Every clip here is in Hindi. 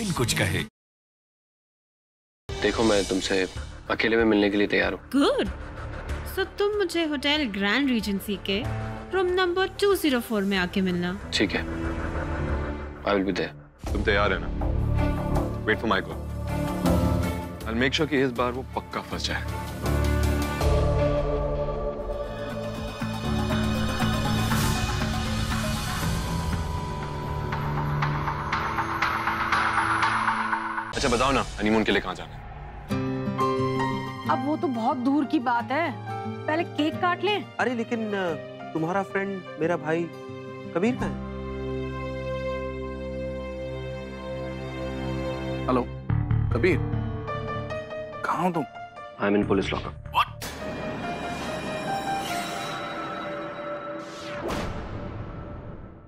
बिन कुछ कहे। देखो, मैं तुमसे अकेले में मिलने के लिए तैयार हूँ। गुड। सो तुम मुझे होटल ग्रैंड रीजेंसी के रूम नंबर 204 में आके मिलना। ठीक है, आई विल बी देयर। तुम तैयार है ना? Wait for my call. I make sure कि इस बार वो पक्का फंस जाए। अच्छा बताओ ना, हनीमून के लिए कहाँ जाना है? अब वो तो बहुत दूर की बात है, पहले केक काट ले। अरे लेकिन तुम्हारा फ्रेंड मेरा भाई कबीर कहाँ है? हेलो कबीर, कहाँ हो तुम? I am in police lockup.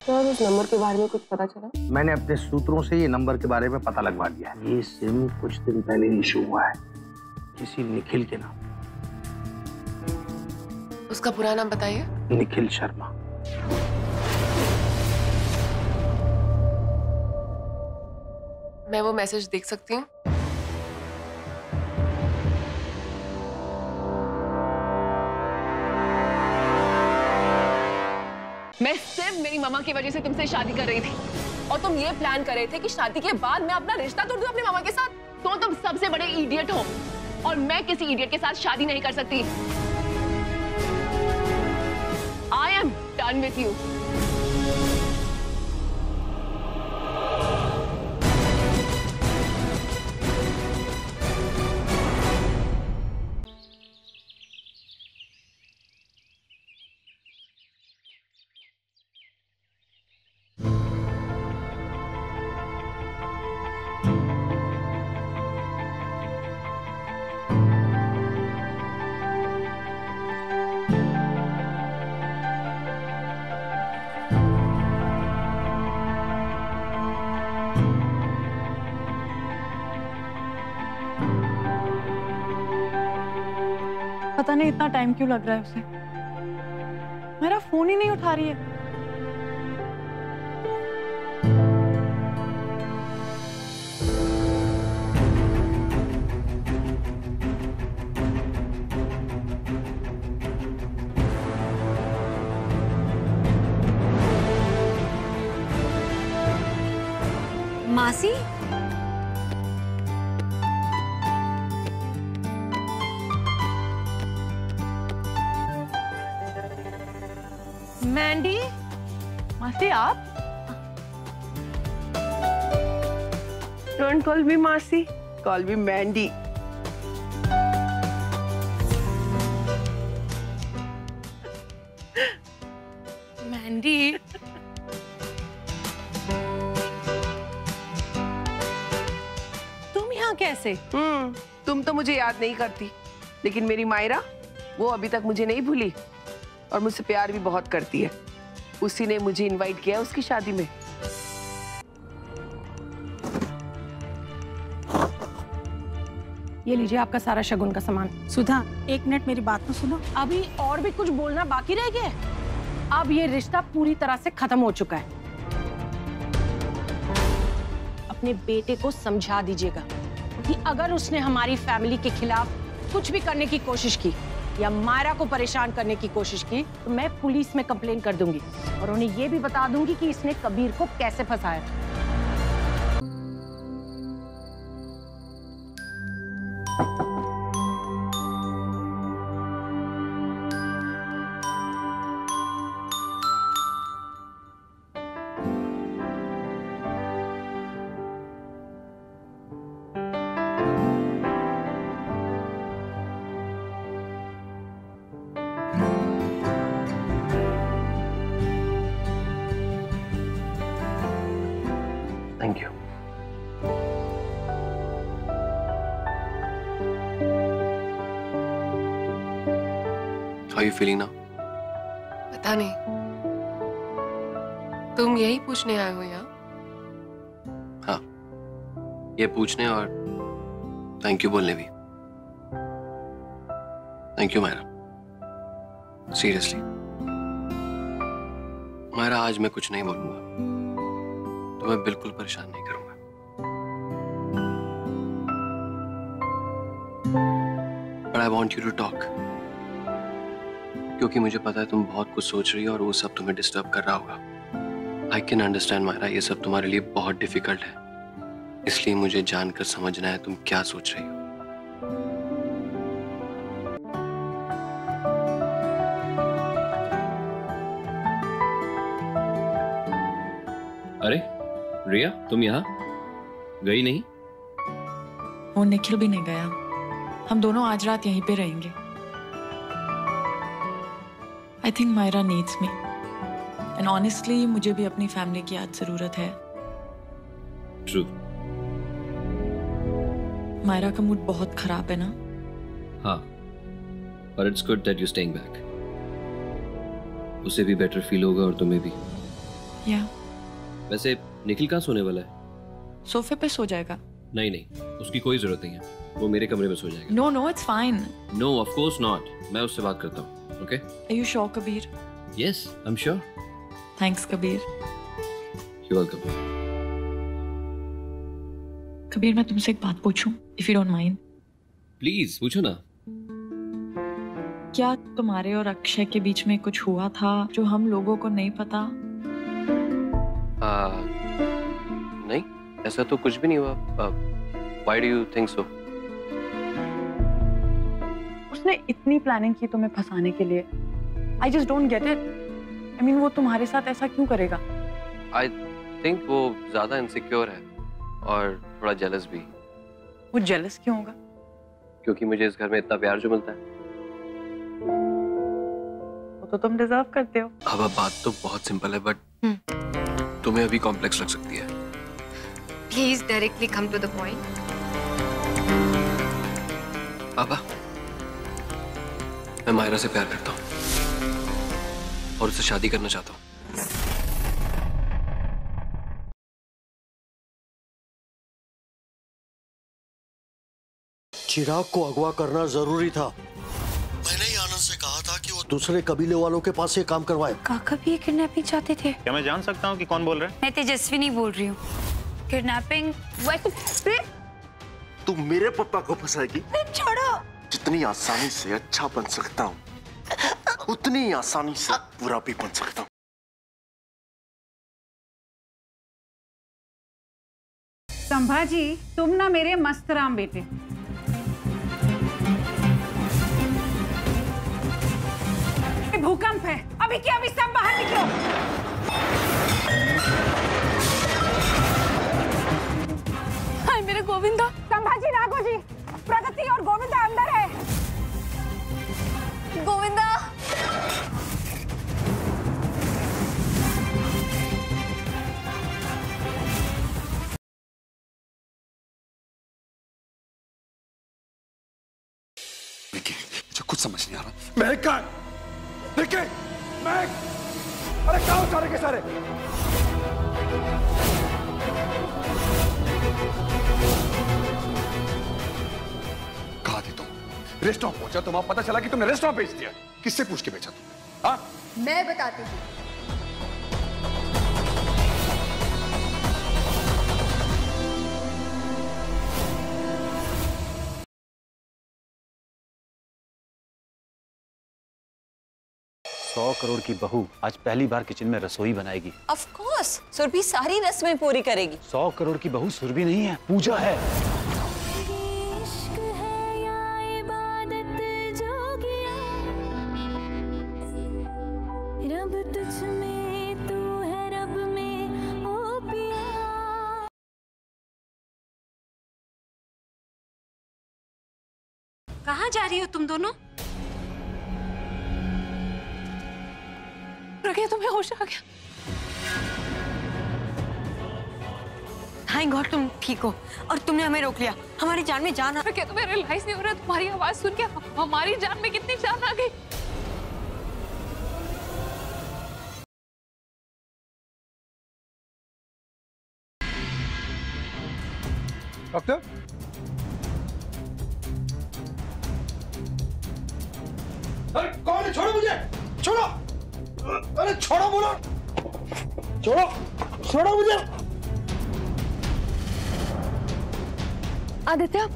Sir, उस नंबर के बारे में कुछ पता चला? मैंने अपने सूत्रों से ये नंबर के बारे में पता लगवा लिया है। ये सिम कुछ दिन पहले इशू हुआ है किसी निखिल के नाम। उसका पूरा नाम बताइए। निखिल शर्मा। मैं वो मैसेज देख सकती हूँ? मैं सिर्फ मेरी मामा की वजह से तुमसे शादी कर रही थी और तुम ये प्लान कर रहे थे कि शादी के बाद मैं अपना रिश्ता तोड़ दूं अपनी मामा के साथ। तो तुम सबसे बड़े इडियट हो और मैं किसी इडियट के साथ शादी नहीं कर सकती। I am done with you. पता नहीं इतना टाइम क्यों लग रहा है उसे। मेरा फोन ही नहीं उठा रही है। मासी, मैंडी, मासी आप? Don't call me मासी, call me मैंडी। मैंडी, तुम यहाँ कैसे? तुम तो मुझे याद नहीं करती, लेकिन मेरी मायरा वो अभी तक मुझे नहीं भूली और मुझसे प्यार भी बहुत करती है। उसी ने मुझे इनवाइट किया उसकी शादी में। ये लीजिए आपका सारा शगुन का सामान। सुधा, एक मिनट मेरी बात तो सुनो। अभी और भी कुछ बोलना बाकी रह गया है। अब ये रिश्ता पूरी तरह से खत्म हो चुका है। अपने बेटे को समझा दीजिएगा कि अगर उसने हमारी फैमिली के खिलाफ कुछ भी करने की कोशिश की या मायरा को परेशान करने की कोशिश की तो मैं पुलिस में कंप्लेन कर दूंगी और उन्हें यह भी बता दूंगी कि इसने कबीर को कैसे फंसाया। Thank you. How you feeling now? पता नहीं, तुम यही पूछने आए हो यहाँ? हाँ, ये पूछने और थैंक यू बोलने भी। Thank you Myra, seriously. Myra, आज मैं कुछ नहीं बोलूंगा, तुम्हें बिल्कुल परेशान नहीं करूंगा। वॉन्ट यू टू टॉक, क्योंकि मुझे पता है तुम बहुत कुछ सोच रही हो और वो सब तुम्हें डिस्टर्ब कर रहा होगा। आई कैन अंडरस्टैंड मायरा, ये सब तुम्हारे लिए बहुत डिफिकल्ट है, इसलिए मुझे जानकर समझना है तुम क्या सोच रही हो। अरे रिया, तुम यहाँ गई नहीं? वो निखिल भी नहीं गया, हम दोनों आज रात यहीं पे रहेंगे। I think Myra needs me and honestly मुझे भी अपनी फैमिली की आज जरूरत है। ट्रू। मायरा का मूड बहुत खराब है ना? हाँ, पर it's good that you staying back. उसे भी बेटर फील होगा और तुम्हें भी। या वैसे निखिल कहाँ सोने वाला है? सोफे पे सो जाएगा। नहीं नहीं, उसकी कोई जरूरत नहीं है, वो मेरे कमरे में सो जाएगा। No no it's fine. No of course not, मैं उससे बात करता हूँ। Okay? Are you sure Kabir? Yes, I am sure. Thanks Kabir. You welcome. Kabir मैं तुमसे एक बात पूछूं, if you don't mind? Please पूछो ना। क्या तुम्हारे और अक्षय के बीच में कुछ हुआ था जो हम लोगों को नहीं पता? नहीं, ऐसा तो कुछ भी नहीं हुआ। Why do you think so? उसने इतनी प्लानिंग की तुम्हें फंसाने के लिए। I just don't get it. I mean, वो तुम्हारे साथ ऐसा क्यों करेगा? I think वो ज्यादा इनसिक्योर है और थोड़ा जेलस भी। वो जेलस क्यों होगा? क्योंकि मुझे इस घर में इतना प्यार जो मिलता है। वो तो तुम डिजर्व करते हो। अब बात तो बहुत सिंपल है, बट तुम्हें अभी कॉम्प्लेक्स लग सकती है। Please directly come to the point. पापा, मैं मायरा से प्यार करता हूँ और उससे शादी करना चाहता हूँ। चिराग को अगवा करना जरूरी था। मैंने ही आनंद से कहा था कि वो दूसरे कबीले वालों के पास ये काम करवाए। काका भी ये किडनैपिंग चाहते थे। क्या मैं जान सकता हूँ कि कौन बोल रहा है? मैं तेजस्विनी बोल रही हूँ। किडनैपिंग तू मेरे पापा को फंसाएगी? छोड़ो। जितनी आसानी से अच्छा बन सकता हूँ, उतनी आसानी से बुरा भी बन सकता हूँ। संभाजी, तुम ना मेरे मस्त राम बेटे। भूकंप है, अभी क्या अभी सब बाहर निकलो। हाय मेरे गोविंदा। संभाजी, राघोजी, प्रगति और गोविंदा अंदर है। गोविंदा। मुझे कुछ समझ नहीं आ रहा। महक का महक, अरे क्या हो सारे के सारे? कहा थी तुम? रेस्टोरेंट पहुंचा, तुम्हें पता चला कि तुमने रेस्टोरेंट बेच दिया। किससे पूछ के बेचा तुमने? हाँ? मैं बताती हूँ। $100 करोड़ की बहू आज पहली बार किचन में रसोई बनाएगी। ऑफ कोर्स, सुरभि सारी रस्में पूरी करेगी। 100 करोड़ की बहू सुरभि नहीं है, पूजा है। कहाँ जा रही हो तुम दोनों? प्रज्ञा, तुम्हें होश आ गया? थैंक गॉड तुम ठीक हो और तुमने हमें रोक लिया। हमारी जान में जान आ। क्या तुम्हें रियलाइज नहीं हो रहा? तुम्हारी आवाज सुन के हमारी जान में कितनी जान आ गई। डॉक्टर, अरे कौन है? छोड़ो मुझे, छोड़ो। अरे छोड़ो, बोलो, छोड़ो, छोड़ो मुझे। आदित्य,